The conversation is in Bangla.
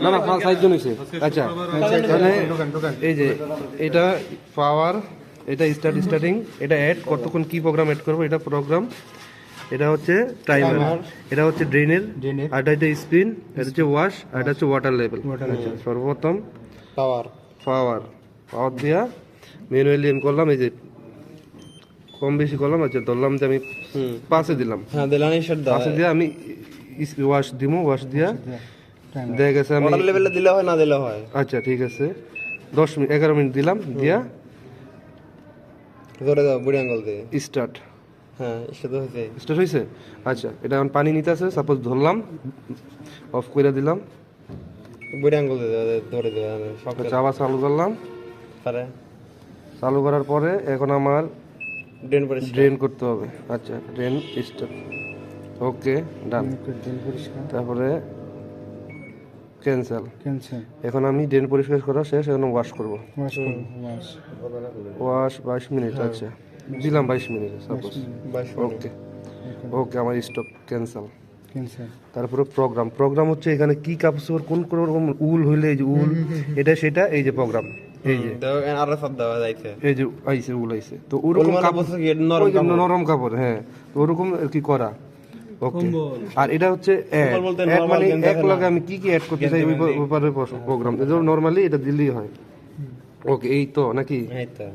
না না 5 জন হয়েছে। আচ্ছা তাহলে এই যে এটা পাওয়ার, এটা স্টার্টিং, এটা অ্যাড কতক্ষণ কি প্রোগ্রাম অ্যাড করবো, এটা প্রোগ্রাম, এটা হচ্ছে টাইমার, এটা হচ্ছে ড্রেনের, আর এটা স্পিন, এটা হচ্ছে ওয়াশ, আর এটা হচ্ছে ওয়াটার লেভেল। আচ্ছা সর্বপ্রথম পাওয়ার পাওয়ার দিয়া ম্যানুয়ালি এম করলাম, এই যে কম বেশি করলাম। আচ্ছা ধরলাম যে আমি 5-এ দিলাম, হ্যাঁ দিলাম এই শট দাও 5-এ দিয়ে আমি ওয়াশ দিমু, ওয়াশ দিয়া দেখা গেছে আমি ওয়াটার লেভেলে দিলে হয় না দিলে হয়। আচ্ছা ঠিক আছে 10 মিনিট 11 মিনিট দিলাম, দিয়া ধরে দাও বুড়ি আঙ্গুল দিয়ে। স্টার্ট হ্যাঁ সেটা হয়েছে। স্টার্ট হয়েছে। আচ্ছা এটা এখন পানি নিতে আছে, সাপোজ ধরলাম, অফ করে দিলাম, বুড়ি আঙ্গুল দিয়ে ধরে দেওয়া সব আচ্ছা আবার চালু করলাম, পারে চালু করার পরে এখন আমার ড্রেন পরিষ্কার। ড্রেন করতে হবে। আচ্ছা ড্রেন স্টার্ট, ওকে ডান। তারপরে ক্যান্সেল। এখন আমি ড্রেন পরিষ্কার করা শেষ, এখন ওয়াশ করবো। Wash 22 minute. আচ্ছা দিলাম 22 মিনিট সাপোজ, ওকে ওকে আমার স্টপ ক্যান্সেল। তারপরে প্রোগ্রাম হচ্ছে এখানে কি কাপড় কোন কোন রকম উল হইলে এই যে উল এটা সেটা, এই যে প্রোগ্রাম, এই যে আরো সব দেওয়া যাইছে। এই যে আইছে উল আইছে, তো ওরকম কাপড় ওই যে নরম কাপড়, হ্যাঁ তো ওরকম আর কি করা। ওকে আর এটা হচ্ছে অ্যাড মানে এক লগে আমি কি কি অ্যাড করতে চাই ওই ব্যাপারে প্রোগ্রাম, নরমালি এটা দিলেই হয়। ওকে এই তো নাকি? এই তো